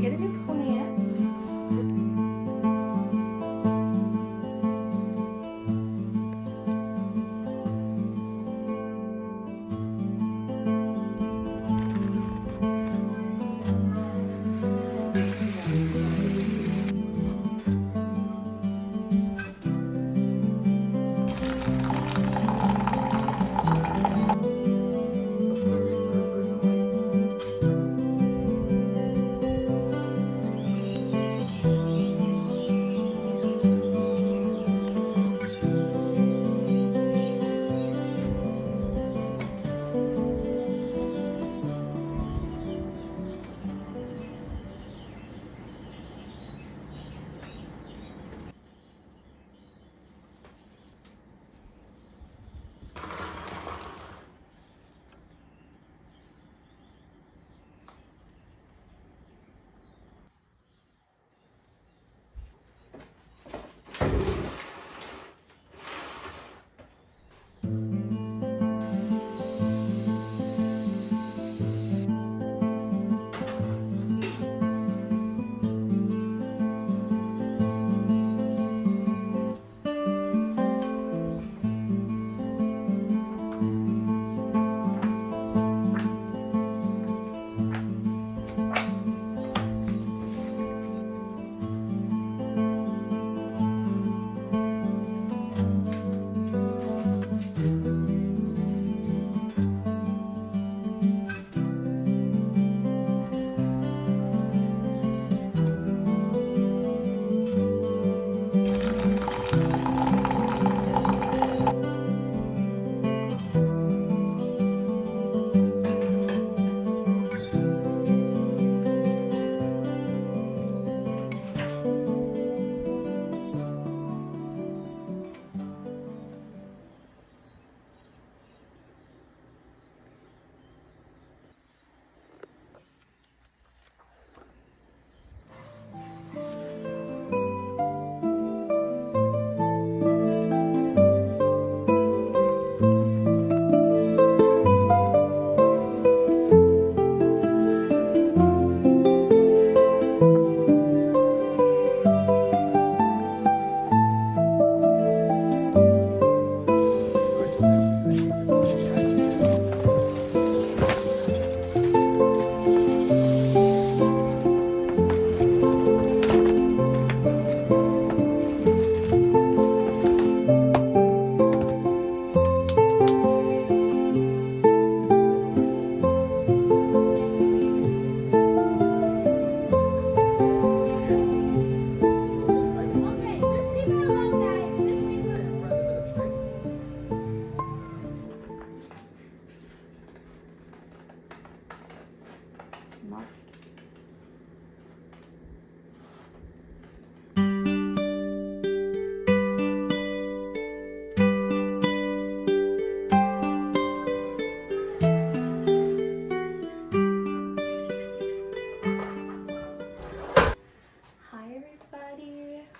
get a new plant.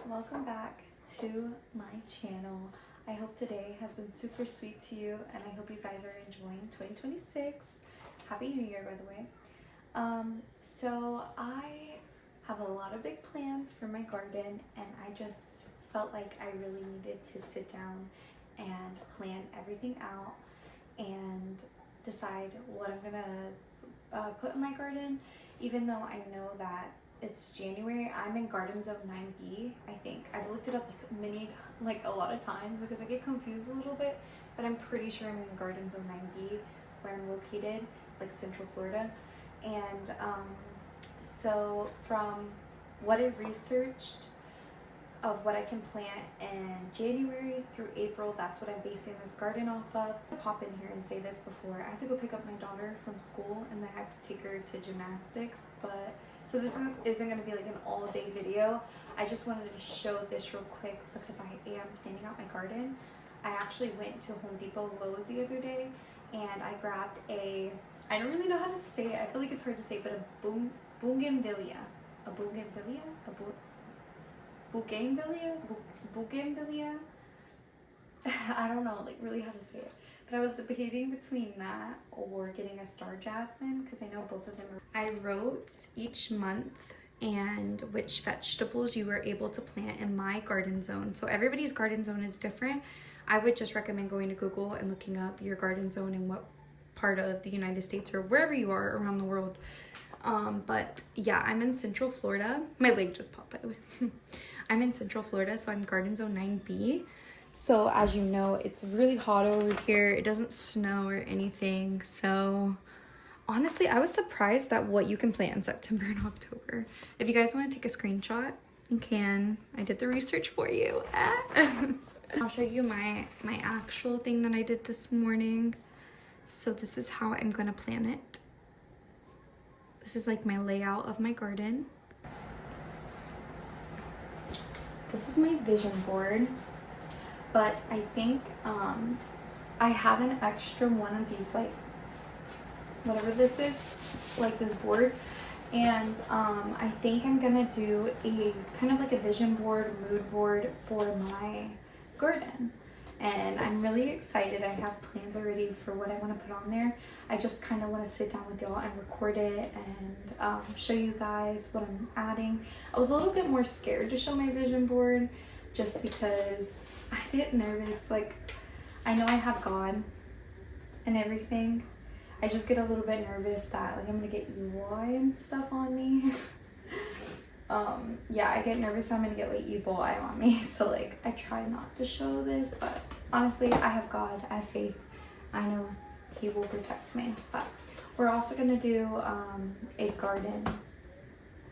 Welcome back to my channel. I hope today has been super sweet to you, and I hope you guys are enjoying 2026. Happy New Year, by the way. So I have a lot of big plans for my garden, and I just felt like I really needed to sit down and plan everything out and decide what I'm gonna put in my garden, even though I know that it's January. I'm in garden zone 9B, I think. I've looked it up like a lot of times because I get confused a little bit, but I'm pretty sure I'm in garden zone 9B where I'm located, like Central Florida. And so from what I've researched of what I can plant in January through April, that's what I'm basing this garden off of. I'll pop in here and say this before. I have to go pick up my daughter from school, and then I have to take her to gymnastics, but so this isn't going to be like an all-day video. I just wanted to show this real quick because I am planning out my garden. I actually went to Home Depot Lowe's the other day, and I grabbed I don't really know how to say it. I feel like it's hard to say, but a bougainvillea. I don't know, like, really how to say it. But I was debating between that or getting a star jasmine because I know both of them are. I wrote each month and which vegetables you were able to plant in my garden zone. So everybody's garden zone is different. I would just recommend going to Google and looking up your garden zone and what part of the United States or wherever you are around the world. But yeah, I'm in Central Florida. My leg just popped, by the way. I'm in Central Florida, so I'm garden zone 9B. So as you know, it's really hot over here. It doesn't snow or anything. So honestly, I was surprised at what you can plant in September and October. If you guys want to take a screenshot, you can. I did the research for you. I'll show you my actual thing that I did this morning. So this is how I'm gonna plant it. This is like my layout of my garden. This is my vision board, but I think I have an extra one of these, like whatever this is, like this board, and I think I'm gonna do a kind of like a vision board, mood board for my garden. And I'm really excited. I have plans already for what I want to put on there. I just kind of want to sit down with y'all and record it and show you guys what I'm adding. I was a little bit more scared to show my vision board just because I get nervous. Like, I know I have God and everything. I just get a little bit nervous that like I'm gonna get evil eye and stuff on me. Yeah, I get nervous I'm gonna get like evil eye on me, so like I try not to show this, but honestly, I have God, I have faith. I know he will protect me. But we're also gonna do a garden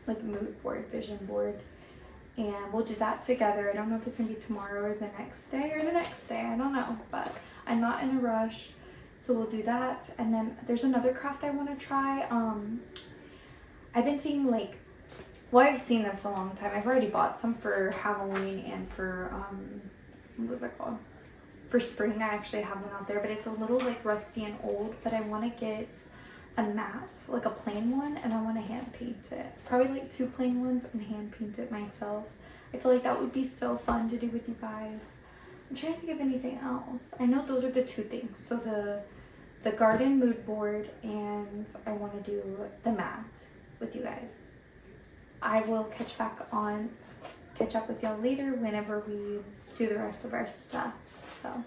like mood board, vision board, and we'll do that together. I don't know if it's gonna be tomorrow or the next day I don't know, but I'm not in a rush, so we'll do that. And then there's another craft I want to try. I've been seeing like, well, I've seen this a long time. I've already bought some for Halloween and for, what was it called? For spring. I actually have one out there, but it's a little like rusty and old, but I want to get a mat, like a plain one, and I want to hand paint it. Probably like 2 plain ones and hand paint it myself. I feel like that would be so fun to do with you guys. I'm trying to think of anything else. I know those are the 2 things. So the garden mood board, and I want to do the mat with you guys. I will catch up with y'all later whenever we do the rest of our stuff. So.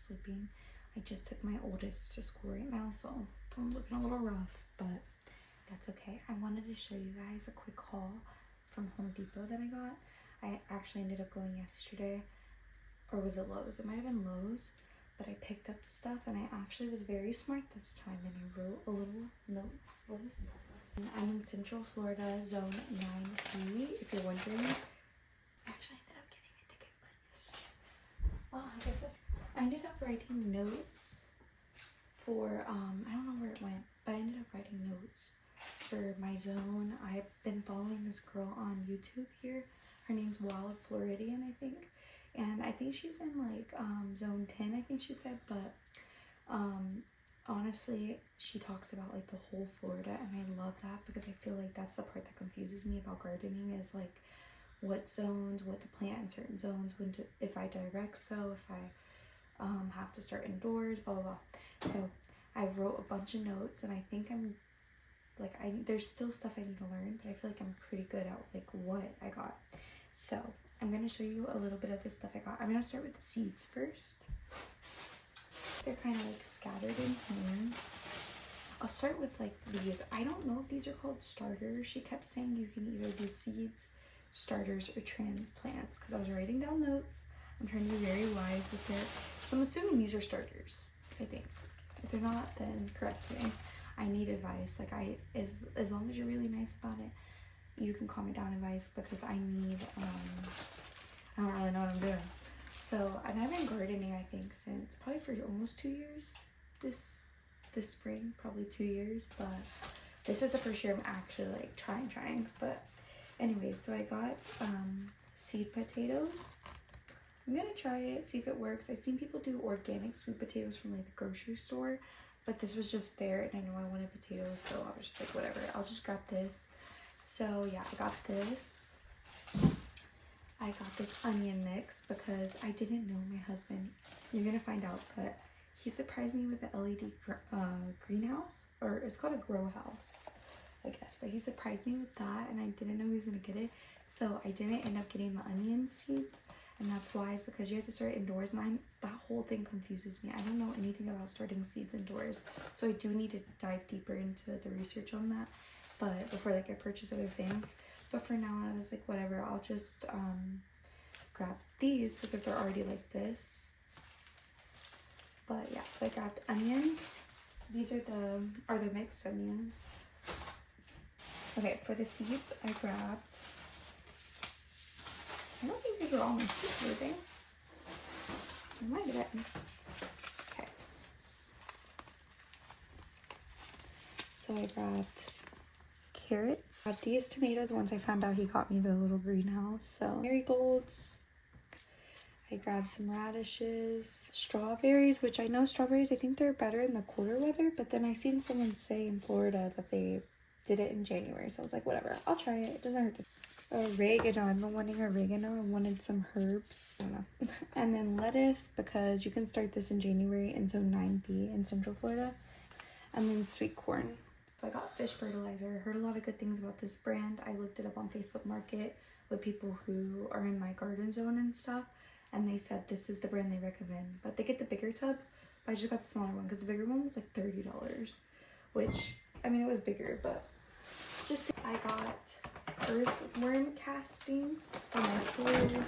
sleeping. I just took my oldest to school right now, so I'm looking a little rough, but that's okay. I wanted to show you guys a quick haul from Home Depot that I got. I actually ended up going yesterday, or was it Lowe's? It might have been Lowe's, but I picked up stuff and I actually was very smart this time and I wrote a little notes list. I'm in Central Florida, Zone 9B, if you're wondering. I actually ended up getting a ticket, but I ended up writing notes for, I don't know where it went, but I ended up writing notes for my zone. I've been following this girl on YouTube here. Her name's Wild Floridian, I think. And I think she's in like zone 10, I think she said, but honestly, she talks about like the whole Florida, and I love that because I feel like that's the part that confuses me about gardening, is like what zones, what to plant in certain zones, when to, if I direct sow, if I have to start indoors, blah blah blah. So I wrote a bunch of notes, and I think I'm like, there's still stuff I need to learn, but I feel like I'm pretty good at like what I got. So I'm gonna show you a little bit of the stuff I got. I'm gonna start with the seeds first. They're kind of like scattered in here. I'll start with like these. I don't know if these are called starters. She kept saying you can either do seeds, starters, or transplants, because I was writing down notes. I'm trying to be very wise with it. So I'm assuming these are starters, I think. If they're not, then correct me. I need advice. Like as long as you're really nice about it, you can comment down advice, because I need, I don't really know what I'm doing. So, and I've been gardening, I think, since probably for almost 2 years. This spring, probably 2 years, but this is the first year I'm actually like trying. But anyways, so I got seed potatoes. I'm gonna try it, see if it works. I've seen people do organic sweet potatoes from like the grocery store, but this was just there, and I know I wanted potatoes, so I was just like, whatever, I'll just grab this. So yeah, I got this. I got this onion mix because I didn't know my husband. You're gonna find out, but he surprised me with the LED greenhouse, or it's called a grow house, I guess. But he surprised me with that, and I didn't know he was gonna get it, so I didn't end up getting the onion seeds. And that's why, is because you have to start indoors, and that whole thing confuses me. I don't know anything about starting seeds indoors, so I do need to dive deeper into the research on that. But before like I purchase other things. But for now, I was like, whatever, I'll just grab these because they're already like this. But yeah, so I grabbed onions. These are the mixed onions. Okay, for the seeds, I grabbed, I don't think these were all mixed, were they? I might have been. Okay. So I grabbed carrots. Got these tomatoes once I found out he got me the little greenhouse. So marigolds. I grabbed some radishes, strawberries, which I know strawberries, I think they're better in the colder weather, but then I seen someone say in Florida that they did it in January, so I was like, whatever, I'll try it. It doesn't hurt. Oregano. I've been wanting oregano. I wanted some herbs. I don't know. And then lettuce, because you can start this in January in zone 9B in Central Florida. And then sweet corn. So I got fish fertilizer. I heard a lot of good things about this brand. I looked it up on Facebook Market with people who are in my garden zone and stuff, and they said this is the brand they recommend. But they get the bigger tub, but I just got the smaller one because the bigger one was like $30, which, I mean, it was bigger, but just, I got earthworm castings for my soil,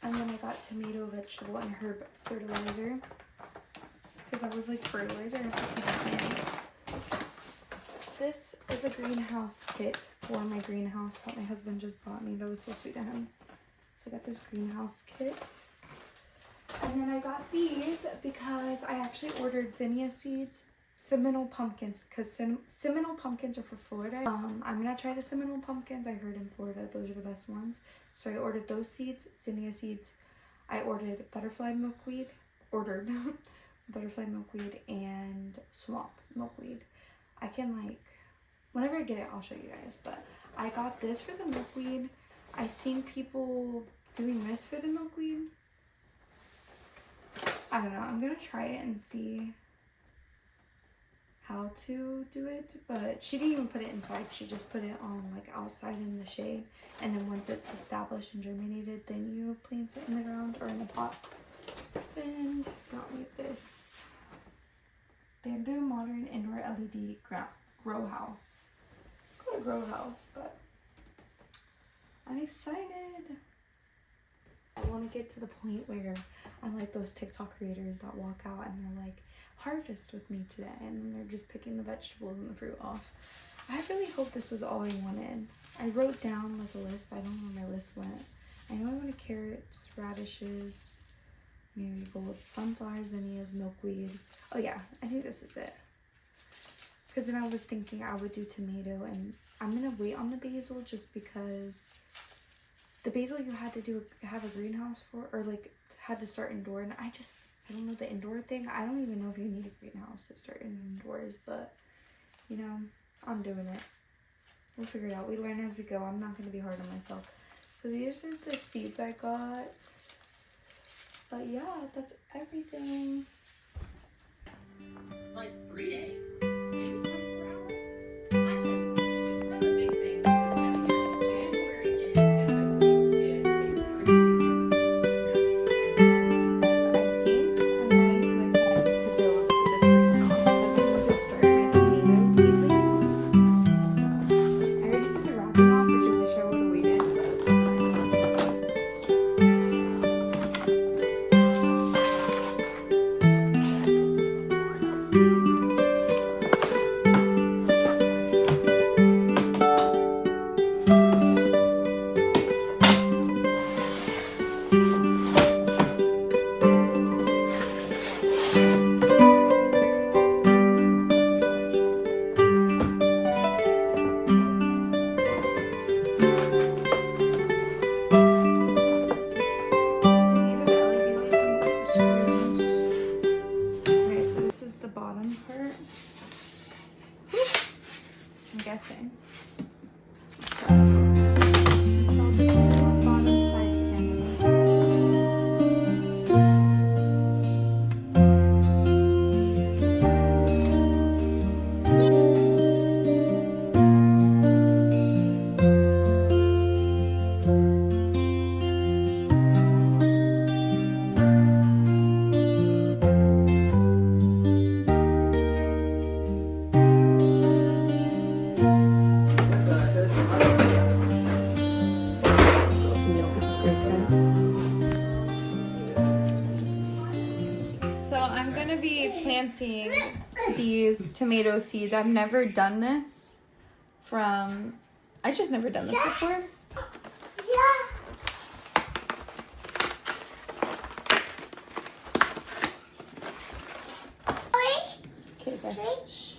and then I got tomato, vegetable, and herb fertilizer because I was like, fertilizer, I have to feed the plants. This is a greenhouse kit for my greenhouse that my husband just bought me. That was so sweet of him. So I got this greenhouse kit. And then I got these because I actually ordered zinnia seeds, Seminole pumpkins, because Seminole pumpkins are for Florida. I'm gonna try the Seminole pumpkins. I heard in Florida those are the best ones. So I ordered those seeds, zinnia seeds. I ordered butterfly milkweed, butterfly milkweed and swamp milkweed. I can like, whenever I get it, I'll show you guys. But I got this for the milkweed. I've seen people doing this for the milkweed. I don't know. I'm gonna try it and see how to do it, but she didn't even put it inside. She just put it on like outside in the shade, and then once it's established and germinated, then you plant it in the ground or in a pot. Husband got me this bamboo modern indoor LED grow house. It's called a grow house, but I'm excited. I want to get to the point where I'm like those TikTok creators that walk out and they're like, harvest with me today, and they're just picking the vegetables and the fruit off. I really hope this was all I wanted. I wrote down like a list, but I don't know where my list went. I know I wanted carrots, radishes, marigolds, sunflowers, zinnias, milkweed. Oh yeah, I think this is it. Because then I was thinking I would do tomato, and I'm gonna wait on the basil just because the basil you had to have a greenhouse for, or like had to start indoor, and I don't know the indoor thing. I don't even know if you need a greenhouse to start indoors, but you know, I'm doing it. We'll figure it out. We learn as we go. I'm not gonna be hard on myself. So these are the seeds I got. But yeah, that's everything. Like 3 days, maybe 24 hours. Actually, one of the big things this time of year, January is typically a pretty significant. So I think I'm going to attempt to build this greenhouse because I need to start my tomato seedlings. So I already took the wrapping off, which I wish I would have waited, but that's fine. These are the LED lights on the screws. Okay, so this is the bottom part. I'm guessing. It says, install the two bottom side panels. So I'm gonna be planting these tomato seeds. I've never done this I just never done this before. Okay, guys.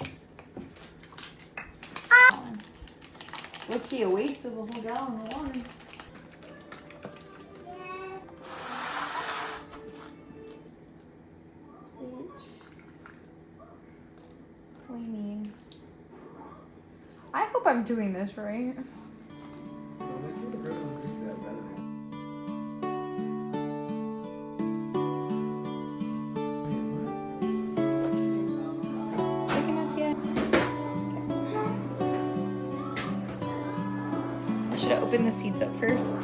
Would be a waste of a whole gallon of water. What do you mean? I hope I'm doing this right. Big enough yet? I should have opened the seeds up first.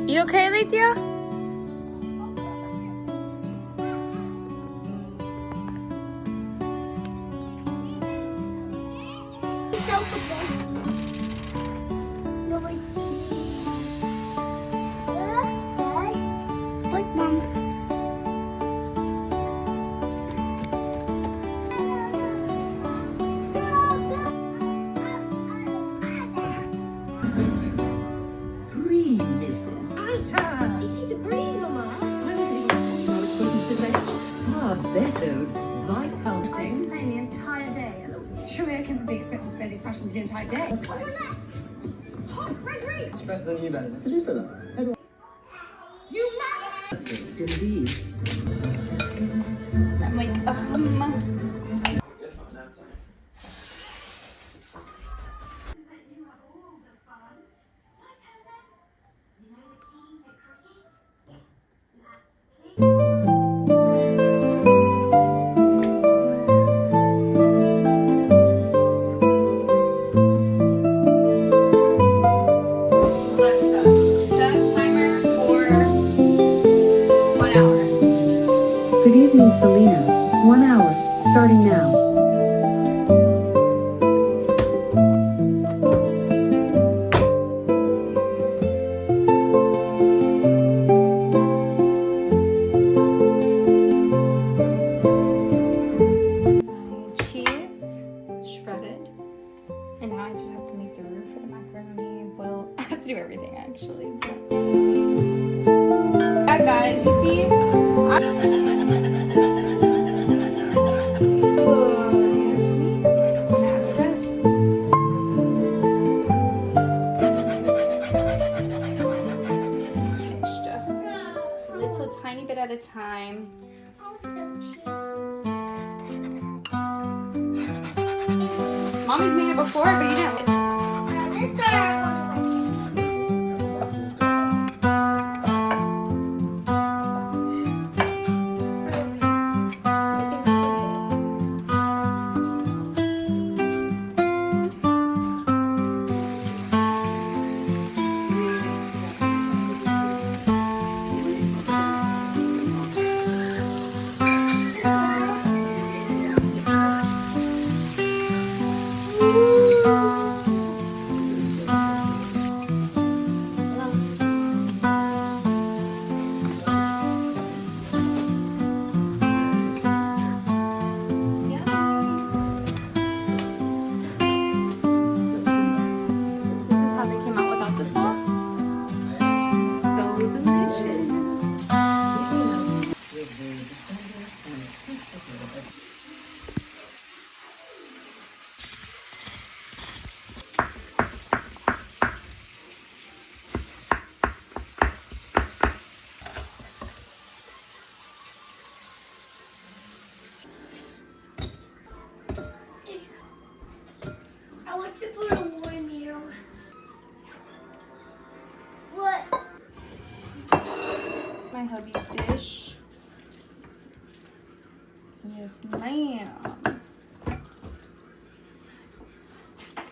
You okay, Lethea? Three misses. Alter! Is she to breathe, Mama? I was able to I was putting scissors. Far better thy counting. Playing the entire day. Surely I can be expected to play these passions the entire day. Hot, red. It's better than you, Ben. Did you say that? You must! Indeed. I'm like, set timer for 1 hour. Good evening, Selena. 1 hour, starting now. My cheese shredded, and now I just have to make the roux for the macaroni. Well, I have to do everything actually. Yeah, guys, you see? Oh, yes, me. Now the rest. Just a little tiny bit at a time. Mommy's made it before, but you didn't. This is how they came out without the sauce. So delicious. I want to put a warm meal. What? My hubby's dish. Yes, ma'am.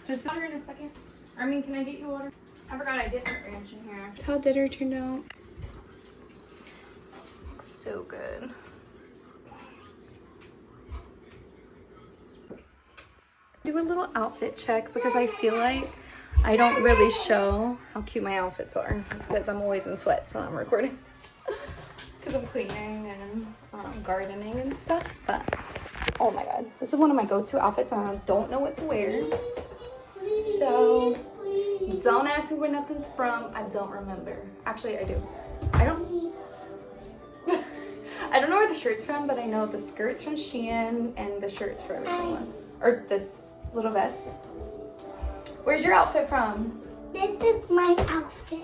This water in a second. I mean, can I get you water? I forgot I did put ranch in here. That's how dinner turned out. Looks so good. Do a little outfit check because I feel like I don't really show how cute my outfits are because I'm always in sweats when I'm recording because I'm cleaning and gardening and stuff. But oh my god, this is one of my go-to outfits and I don't know what to wear, so don't ask me where nothing's from. I don't remember. Actually, I do. I don't know where the shirt's from, but I know the skirt's from Shein and the shirt's for original one, or this little vest. Where's your outfit from? This is my outfit.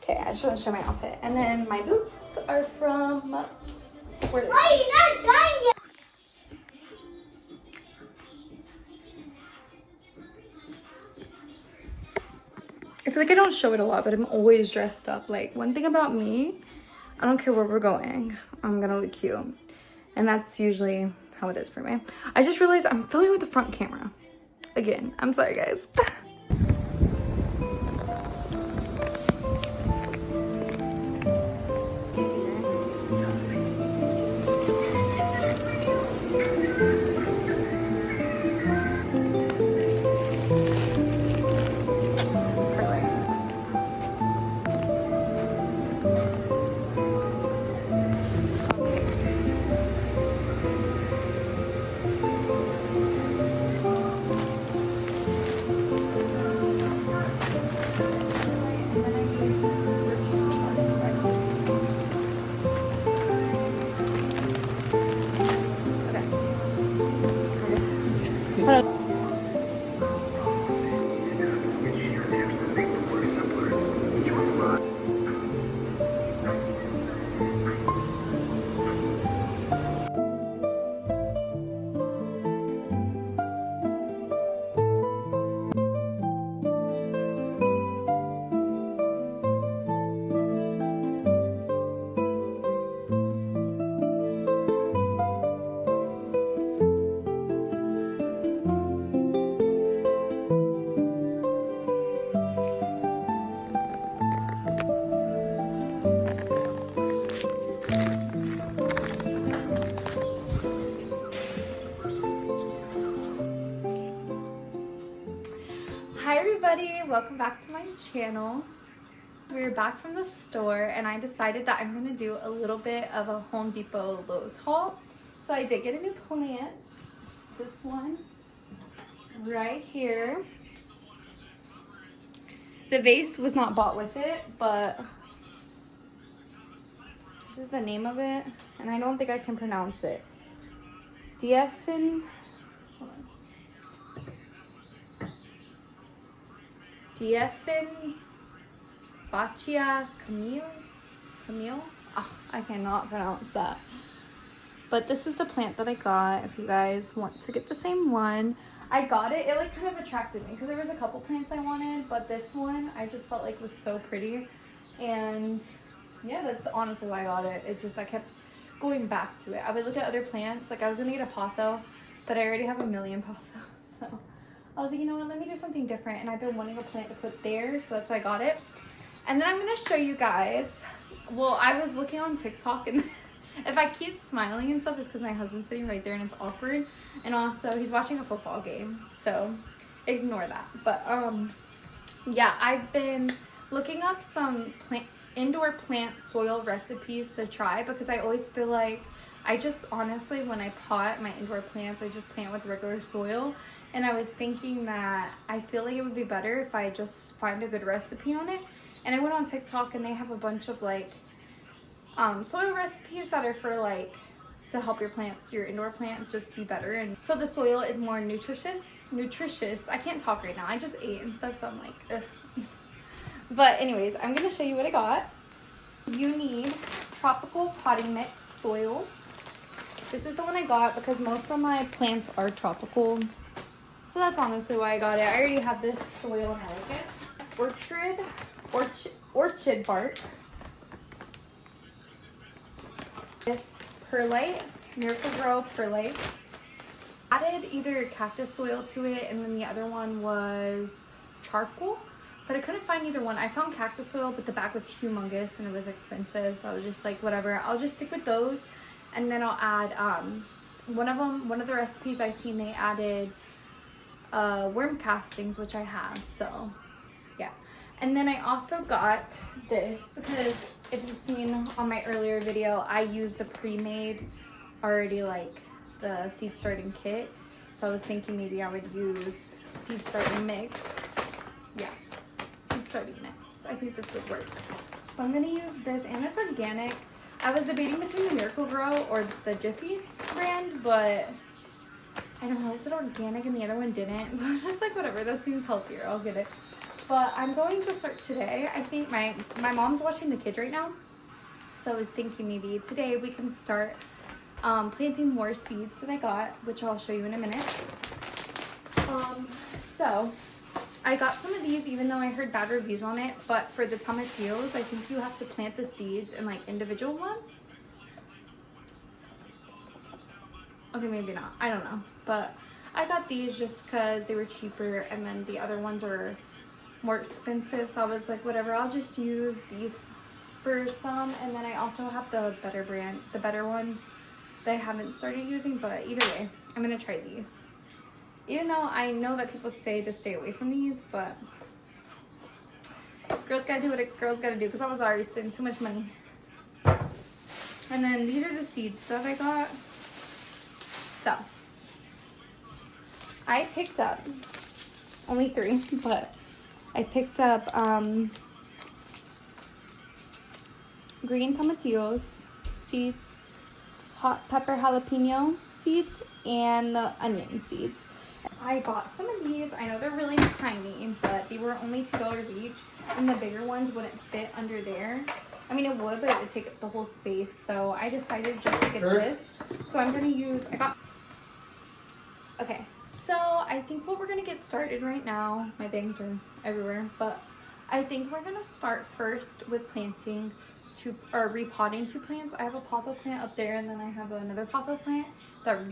Okay, I just want to show my outfit. And then my boots are from, where are they? Wait, you're not done yet. I feel like I don't show it a lot, but I'm always dressed up. Like, one thing about me, I don't care where we're going, I'm gonna look cute. And that's usually how it is for me. I just realized I'm filming with the front camera. Again, I'm sorry guys. Hi everybody, welcome back to my channel. We're back from the store and I decided that I'm gonna do a little bit of a Home Depot Lowe's haul. So I did get a new plant. It's this one right here. The vase was not bought with it, but this is the name of it and I don't think I can pronounce it. Dieffenbachia Camille? Oh, I cannot pronounce that. But this is the plant that I got if you guys want to get the same one. I got it, it like kind of attracted me because there was a couple plants I wanted, but this one I just felt like was so pretty. And yeah, that's honestly why I got it. I kept going back to it. I would look at other plants, like I was gonna get a potho, but I already have a million pothos, so I was like, you know what, let me do something different. And I've been wanting a plant to put there, so that's why I got it. And then I'm gonna show you guys, well, I was looking on TikTok and if I keep smiling and stuff, it's because my husband's sitting right there and it's awkward. And also he's watching a football game, so ignore that. But yeah, I've been looking up some indoor plant soil recipes to try because I always feel like I just honestly, when I pot my indoor plants, I just plant with regular soil. And I was thinking that I feel like it would be better if I just find a good recipe on it. And I went on TikTok and they have a bunch of like soil recipes that are for like to help your indoor plants just be better. And so the soil is more nutritious. I can't talk right now, I just ate and stuff, so I'm like ugh. But anyways, I'm gonna show you what I got. You need tropical potting mix soil. This is the one I got because most of my plants are tropical, so that's honestly why I got it. I already have this soil and I like it. Orchid bark with perlite, Miracle-Gro perlite. Added either cactus soil to it, and then the other one was charcoal, but I couldn't find either one. I found cactus soil, but the bag was humongous and it was expensive, so I was just like, whatever, I'll just stick with those. And then I'll add one of the recipes I've seen, they added worm castings, which I have, so yeah. And then I also got this because if you've seen on my earlier video, I used the pre-made already, like the seed starting kit. So I was thinking maybe I would use seed starting mix. Yeah, seed starting mix. I think this would work. So I'm gonna use this, and it's organic. I was debating between the Miracle-Gro or the Jiffy brand, but I don't know, it said organic and the other one didn't. So I was just like, whatever, that seems healthier, I'll get it. But I'm going to start today. I think my mom's watching the kids right now. So I was thinking maybe today we can start planting more seeds that I got, which I'll show you in a minute. So I got some of these, even though I heard bad reviews on it, but for the tomatillos, I think you have to plant the seeds in like individual ones. Okay, maybe not, I don't know. But I got these just because they were cheaper, and then the other ones are more expensive, so I was like, whatever, I'll just use these for some. And then I also have the better ones that I haven't started using, but either way, I'm gonna try these. Even though I know that people say to stay away from these, but girls gotta do what a girl's gotta do, because I was already spending too much money. And then these are the seeds that I got. So, I picked up only 3, but I picked up green tomatillos seeds, hot pepper jalapeno seeds, and the onion seeds. I bought some of these. I know they're really tiny, but they were only $2 each, and the bigger ones wouldn't fit under there. I mean, it would, but it would take up the whole space. So I decided just to get this. So I'm gonna use, okay, so I think what we're gonna get started right now, my bangs are everywhere, but I think we're gonna start first with planting repotting 2 plants. I have a potho plant up there, and then I have another potho plant that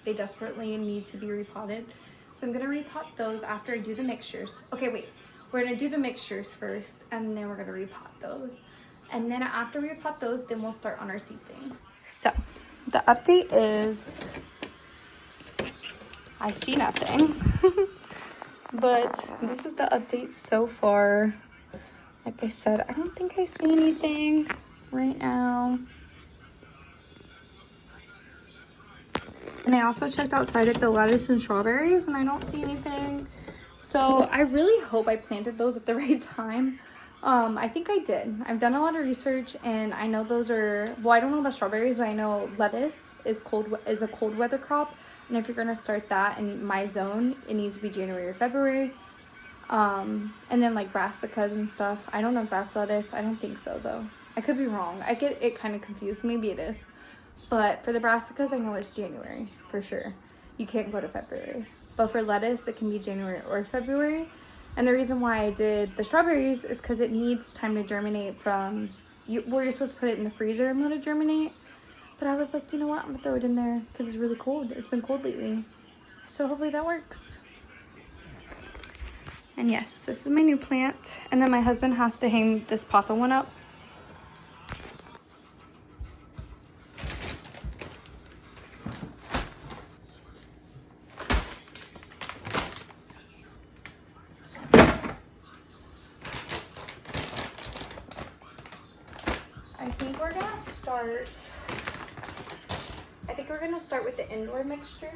they desperately need to be repotted. So I'm gonna repot those after I do the mixtures. Okay, wait, we're gonna do the mixtures first, and then we're gonna repot those. And then after we repot those, then we'll start on our seedlings. So the update is, I see nothing. But this is the update so far. Like I said, I don't think I see anything right now. And I also checked outside at the lettuce and strawberries, and I don't see anything. So I really hope I planted those at the right time. I think I did. I've done a lot of research, and I know those are, well, I don't know about strawberries, but I know lettuce is a cold weather crop. And if you're gonna start that in my zone, it needs to be January or February. And then like brassicas and stuff. I don't know if that's lettuce. I don't think so though. I could be wrong. I get it kind of confused. Maybe it is. But for the brassicas, I know it's January for sure. You can't go to February. But for lettuce, it can be January or February. And the reason why I did the strawberries is because it needs time to germinate from where you're supposed to put it in the freezer and let it germinate. But I was like, you know what? I'm gonna throw it in there because it's really cold. It's been cold lately. So hopefully that works. And yes, this is my new plant. And then my husband has to hang this potho one up. I think we're gonna start with the indoor mixture.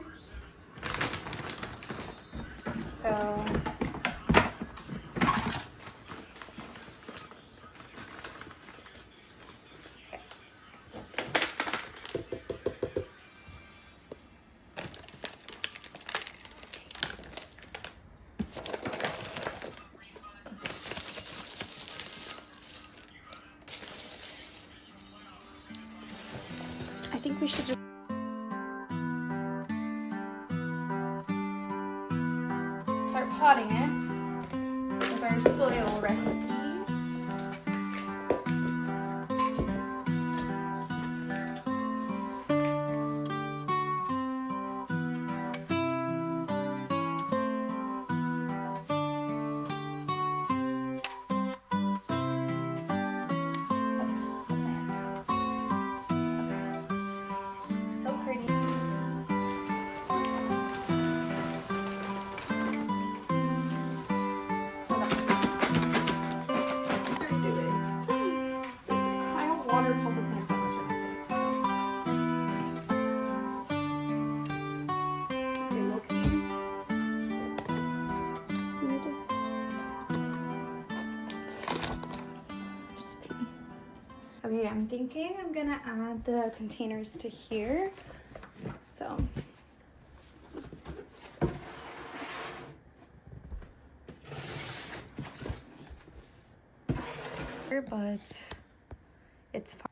So I think we should just start potting it with our soil recipe. Okay, I'm thinking I'm gonna add the containers to here. So but it's fine.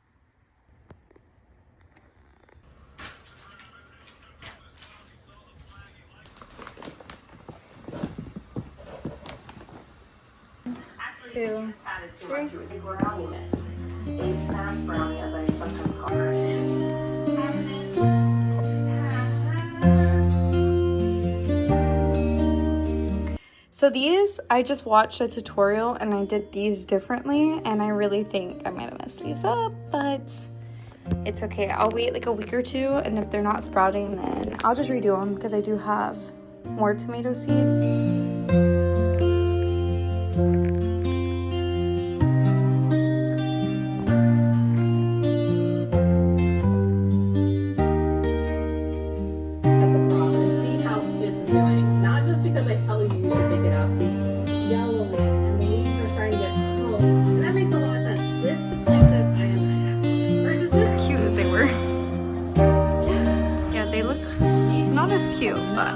Two. Added too much to a brownie mix. A smash brownie, as I sometimes call it. So these, I just watched a tutorial and I did these differently, and I really think I might have messed these up, but it's okay. I'll wait like a week or two, and if they're not sprouting, then I'll just redo them because I do have more tomato seeds. See how it's doing. Not just because I tell you you should take it out. Yellowing and the leaves are starting to get curly. And that makes a lot of sense. This plant says I am unhappy. Versus this As cute as they were. Yeah, they look not as cute, but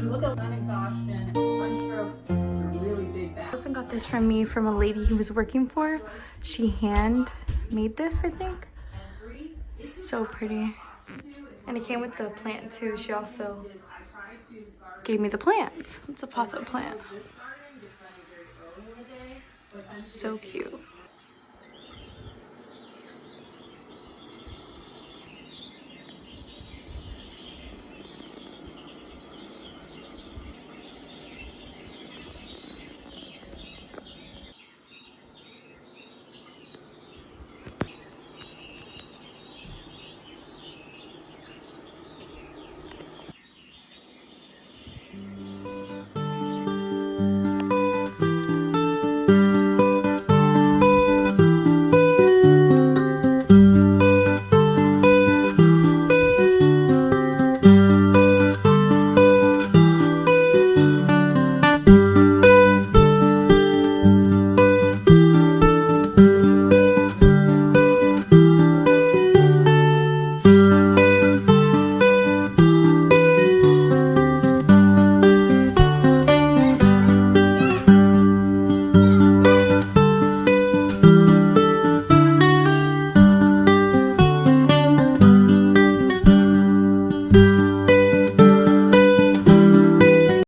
look at sun exhaustion, sunstrokes, which are really big I bags. also got this from me from a lady he was working for. She hand made this, I think. So pretty. And it came with the plant too. She also gave me the plants. It's a pothos plant. So cute.